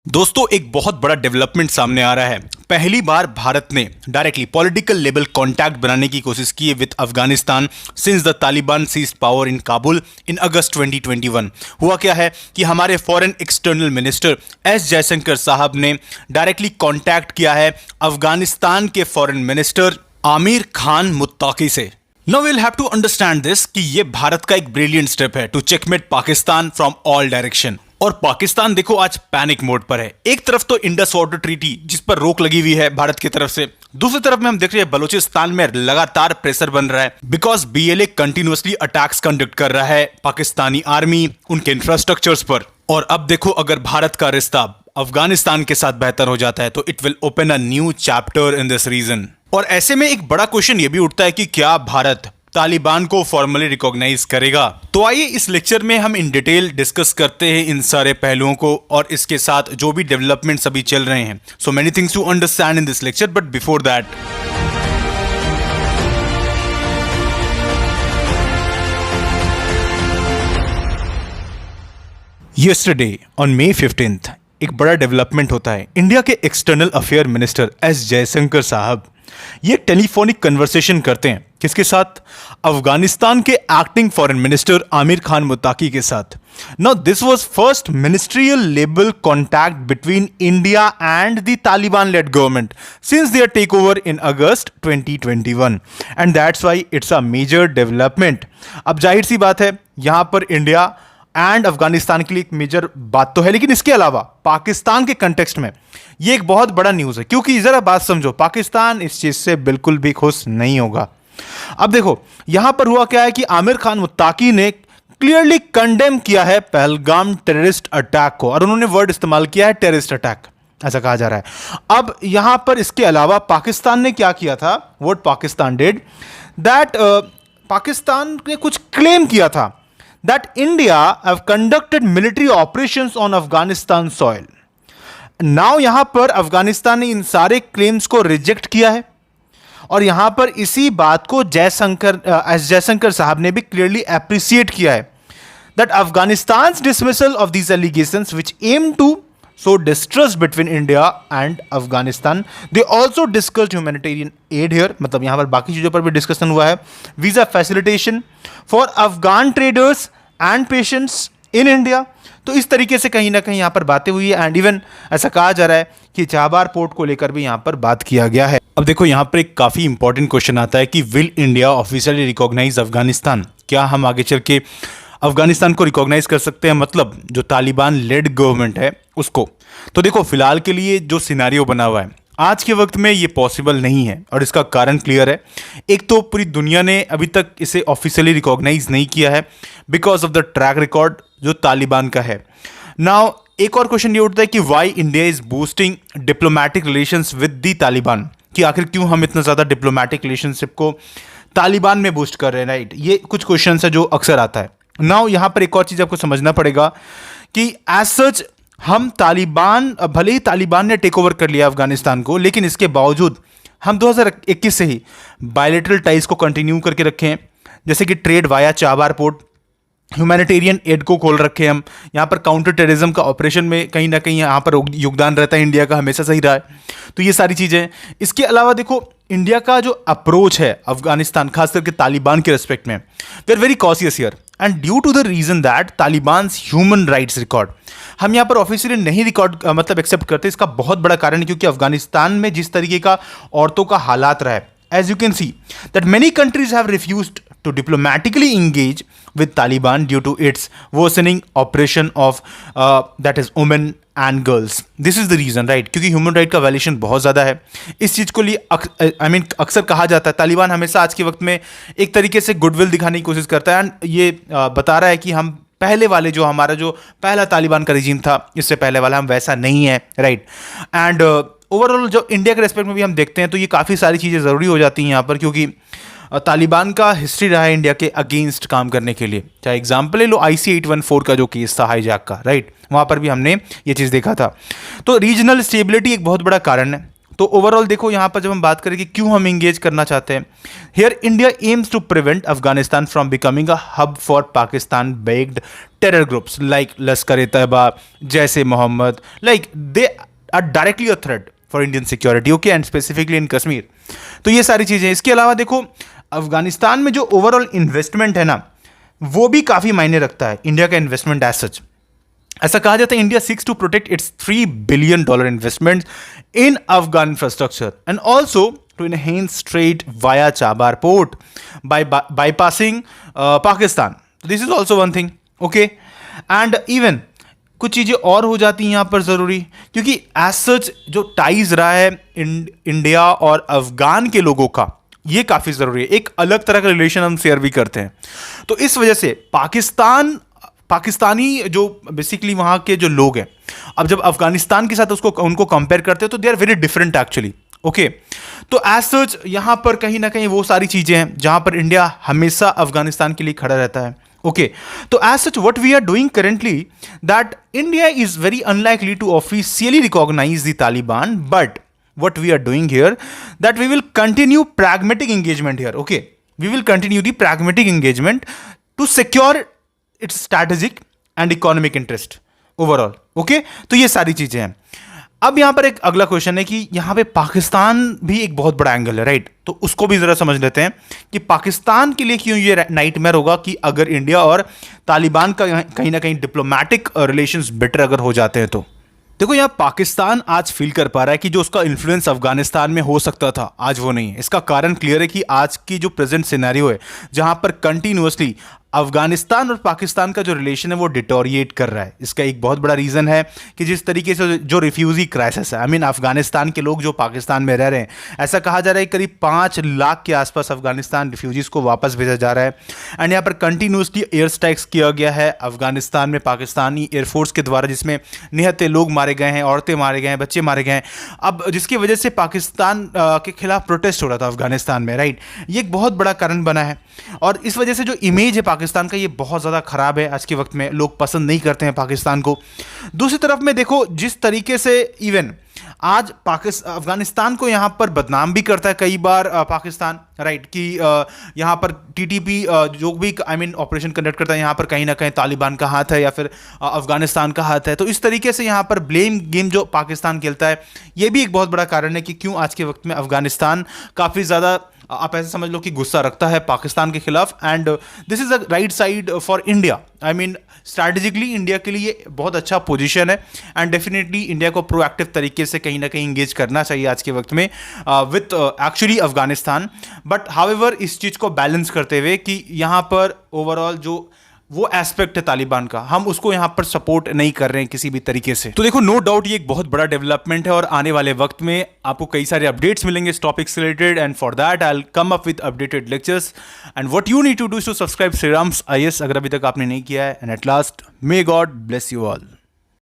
दोस्तों एक बहुत बड़ा डेवलपमेंट सामने आ रहा है। पहली बार भारत ने डायरेक्टली पॉलिटिकल लेवल कांटेक्ट बनाने की कोशिश की है with Afghanistan since the Taliban seized power in Kabul in August 2021। हुआ क्या है कि हमारे foreign external minister S Jaishankar साहब ने डायरेक्टली कांटेक्ट किया है अफगानिस्तान के फॉरेन मिनिस्टर आमिर खान मुत्ताकी से। Now we'll have to understand this कि ये भारत का एक ब्रिलियंट स्टेप है to checkmate Pakistan from all direction. और पाकिस्तान देखो आज पैनिक मोड पर है। एक तरफ तो इंडस वाटर ट्रीटी जिस पर रोक लगी हुई है भारत की तरफ से, दूसरी तरफ में हम देख रहे हैं बलूचिस्तान में लगातार प्रेशर बन रहा है because BLA continuously attacks conduct कर रहा है पाकिस्तानी आर्मी उनके इंफ्रास्ट्रक्चर्स पर। और अब देखो अगर भारत का रिश्ता अफगानिस्तान के साथ बेहतर हो जाता है तो it will open a new chapter in this region. और ऐसे में एक बड़ा क्वेश्चन ये भी उठता है कि क्या भारत तालिबान को फॉर्मली रिकॉग्नाइज करेगा। तो आइए इस लेक्चर में हम इन डिटेल डिस्कस करते हैं इन सारे पहलुओं को और इसके साथ जो भी डेवलपमेंट्स अभी चल रहे हैं। So many things to understand in this lecture, but before that yesterday on May 15th एक बड़ा डेवलपमेंट होता है। इंडिया के external affair minister S Jaishankar साहब ये टेलीफोनिक कन्वर्सेशन करते हैं किसके साथ? अफगानिस्तान के acting foreign minister Amir Khan Muttaqi के साथ। Now this was first ministerial level contact between India and the Taliban led government since their take over in August 2021 and that's why it's a major development. अब जाहिर सी बात है यहां पर इंडिया एंड अफगानिस्तान के लिए एक मेजर बात तो है, लेकिन इसके अलावा पाकिस्तान के कंटेक्स्ट में ये एक बहुत बड़ा न्यूज़ है क्योंकि जरा बात समझो, पाकिस्तान इस चीज़ से बिल्कुल भी खुश नहीं होगा। अब देखो यहां पर हुआ क्या है कि आमिर खान मुत्ताकी ने क्लियरली कंडेम किया है पहलगाम टेररिस्ट अटैक को और उन्होंने वर्ड इस्तेमाल किया है टेररिस्ट अटैक, ऐसा कहा जा रहा है। अब यहां पर इसके अलावा पाकिस्तान ने क्या किया था, what Pakistan did that Pakistan ने कुछ क्लेम किया था that India have conducted military operations on Afghanistan soil. Now यहां पर अफगानिस्तान ने इन सारे क्लेम्स को रिजेक्ट किया है और यहां पर इसी बात को एस जयशंकर साहब ने भी क्लियरली अप्रिशिएट किया है that Afghanistan's dismissal of these allegations which aim to sow distrust between India and Afghanistan. They also discussed humanitarian aid here, मतलब यहाँ पर बाकी चीज़ों पर भी डिस्कशन हुआ है, visa facilitation for Afghan traders and patients in India. तो इस तरीके से कहीं ना कहीं यहाँ पर बातें हुई है एंड इवन ऐसा कहा जा रहा है कि चाबार पोर्ट को लेकर भी यहाँ पर बात किया गया है। अब देखो यहाँ पर एक काफ़ी इंपॉर्टेंट क्वेश्चन आता है कि will India officially recognise Afghanistan? क्या हम आगे चल के अफगानिस्तान को रिकॉग्नाइज कर सकते हैं, मतलब जो तालिबान लेड गवर्नमेंट है उसको? तो देखो फिलहाल के लिए जो सिनारियो बना हुआ है आज के वक्त में ये पॉसिबल नहीं है और इसका कारण क्लियर है। एक तो पूरी दुनिया ने अभी तक इसे ऑफिशियली रिकॉग्नाइज नहीं किया है because of the track record जो तालिबान का है। नाउ एक और क्वेश्चन ये उठता है कि why India is boosting diplomatic relations with the Taliban, कि आखिर क्यों हम इतना ज़्यादा डिप्लोमेटिक रिलेशनशिप को तालिबान में बूस्ट कर रहे हैं, राइट? ये कुछ क्वेश्चन है जो अक्सर आता है। नाउ यहाँ पर एक और चीज़ आपको समझना पड़ेगा कि एज सच हम तालिबान, भले ही तालिबान ने टेक ओवर कर लिया अफगानिस्तान को, लेकिन इसके बावजूद हम 2021 से ही बायलैटरल टाइज को कंटिन्यू करके रखे हैं, जैसे कि trade via Chabahar port, humanitarian add को खोल रखे हम, यहाँ पर काउंटर टेररिज्म का ऑपरेशन में कहीं ना कहीं यहाँ पर योगदान रहता है इंडिया का, हमेशा सही रहा है। तो ये सारी चीज़ें। इसके अलावा देखो इंडिया का जो अप्रोच है अफगानिस्तान खास करके तालिबान के रेस्पेक्ट में, we are very cautious here and due to the reason that Taliban's human rights record हम यहाँ पर ऑफिशियली नहीं रिकॉर्ड मतलब एक्सेप्ट करते। इसका बहुत बड़ा कारण है क्योंकि अफगानिस्तान में जिस तरीके का औरतों का हालात रहा है, as you can see that many countries have refused to diplomatically engage with Taliban due to its worsening oppression of that is women and girls. This is the reason, right? क्योंकि ह्यूमन राइट का violation बहुत ज़्यादा है। इस चीज़ को लिए अक्सर कहा जाता है तालिबान हमेशा आज के वक्त में एक तरीके से गुडविल दिखाने की कोशिश करता है एंड ये बता रहा है कि हम पहले वाले जो हमारा जो पहला तालिबान का रिजीम था इससे पहले वाला हम वैसा नहीं है, राइट? एंड ओवरऑल जो इंडिया के रेस्पेक्ट में भी हम देखते हैं तो ये काफ़ी सारी चीज़ें ज़रूरी हो जाती हैं यहाँ पर, क्योंकि तालिबान का हिस्ट्री रहा है इंडिया के अगेंस्ट काम करने के लिए। चाहे एग्जाम्पल ले लो IC 814 का जो केस था हाईजैक का, राइट? वहाँ पर भी हमने ये चीज़ देखा था। तो रीजनल स्टेबिलिटी एक बहुत बड़ा कारण है। तो ओवरऑल देखो यहाँ पर जब हम बात करें कि क्यों हम इंगेज करना चाहते हैं, here India aims to prevent Afghanistan from becoming a hub for Pakistan based terror groups like Lashkar e Taiba, जैसे Mohammad, like they are directly a threat for Indian security, okay, and specifically in Kashmir. तो ये सारी चीज़ें। इसके अलावा देखो अफगानिस्तान में जो ओवरऑल इन्वेस्टमेंट है ना, वो भी काफ़ी मायने रखता है, इंडिया का इन्वेस्टमेंट एज सच। ऐसा कहा जाता है India seeks to protect its $3 billion investment in Afghan infrastructure and also to enhance trade via Chabar port by bypassing Pakistan. This is also one thing, okay. And even कुछ चीज़ें और हो जाती हैं यहाँ पर ज़रूरी, क्योंकि एज सच जो टाइज रहा है इंडिया और अफगान के लोगों का, ये काफ़ी ज़रूरी है। एक अलग तरह का रिलेशन हम शेयर भी करते हैं। तो इस वजह से पाकिस्तानी जो बेसिकली वहाँ के जो लोग हैं, अब जब अफगानिस्तान के साथ उनको कंपेयर करते हैं तो they are very different actually, okay. तो एज सच यहाँ पर कहीं ना कहीं वो सारी चीज़ें हैं जहाँ पर इंडिया हमेशा अफगानिस्तान के लिए खड़ा रहता है, ओके। तो as such what we are doing currently that India is very unlikely to officially recognise the Taliban, but what we are doing here that we will continue pragmatic engagement here, okay, we will continue the pragmatic engagement to secure its strategic and economic interest overall, okay। तो ये सारी चीजें हैं। अब यहां पर एक अगला क्वेश्चन है कि यहां पे पाकिस्तान भी एक बहुत बड़ा एंगल है, राइट। तो उसको भी जरा समझ लेते हैं कि पाकिस्तान के लिए क्यों ये नाइटमेयर होगा कि अगर इंडिया और तालिबान का कहीं ना कहीं डिप्लोमेटिक रिलेशंस बेटर अगर हो जाते हैं। तो देखो यहाँ पाकिस्तान आज फील कर पा रहा है कि जो उसका इन्फ्लुएंस अफगानिस्तान में हो सकता था आज वो नहीं है। इसका कारण क्लियर है कि आज की जो प्रेजेंट सिनेरियो है जहां पर कंटिन्यूअसली अफगानिस्तान और पाकिस्तान का जो रिलेशन है वो डिटोरिएट कर रहा है। इसका एक बहुत बड़ा रीज़न है कि जिस तरीके से जो रिफ्यूजी क्राइसिस है, आई मीन अफगानिस्तान के लोग जो पाकिस्तान में रह रहे हैं, ऐसा कहा जा रहा है करीब 5 लाख के आसपास अफगानिस्तान रिफ्यूजीज को वापस भेजा जा रहा है। एंड यहाँ पर कंटिन्यूसली एयर स्ट्राइक्स किया गया है अफगानिस्तान में पाकिस्तानी एयरफोर्स के द्वारा, जिसमें निहत्थे लोग मारे गए हैं, औरतें मारे गए हैं, बच्चे मारे गए हैं। अब जिसकी वजह से पाकिस्तान के खिलाफ प्रोटेस्ट हो रहा था अफगानिस्तान में, राइट। ये एक बहुत बड़ा कारण बना है और इस वजह से जो इमेज है पाकिस्तान का ये बहुत ज़्यादा ख़राब है। आज के वक्त में लोग पसंद नहीं करते हैं पाकिस्तान को। दूसरी तरफ में देखो जिस तरीके से इवन आज अफगानिस्तान को यहाँ पर बदनाम भी करता है कई बार पाकिस्तान, राइट, कि यहाँ पर टीटीपी जो भी आई मीन ऑपरेशन कंडक्ट करता है यहाँ पर कहीं ना कहीं तालिबान का हाथ है या फिर अफगानिस्तान का हाथ है। तो इस तरीके से यहाँ पर ब्लेम गेम जो पाकिस्तान खेलता है, ये भी एक बहुत बड़ा कारण है कि क्यों आज के वक्त में अफगानिस्तान काफ़ी ज़्यादा, आप ऐसे समझ लो कि गुस्सा रखता है पाकिस्तान के खिलाफ। And this is the right side for India, I mean strategically India के लिए बहुत अच्छा पोजीशन है एंड डेफिनेटली इंडिया को प्रोएक्टिव तरीके से कहीं ना कहीं इंगेज करना चाहिए आज के वक्त में with actually Afghanistan. But however इस चीज़ को बैलेंस करते हुए कि यहाँ पर ओवरऑल जो वो एस्पेक्ट है तालिबान का, हम उसको यहाँ पर सपोर्ट नहीं कर रहे हैं किसी भी तरीके से। तो देखो नो डाउट ये एक बहुत बड़ा डेवलपमेंट है और आने वाले वक्त में आपको कई सारे अपडेट्स मिलेंगे इस टॉपिक से related. And for that I will come up with updated lectures and what you need to do is to subscribe Shriram's IAS अगर अभी तक आपने नहीं किया है। And at last may God bless you all.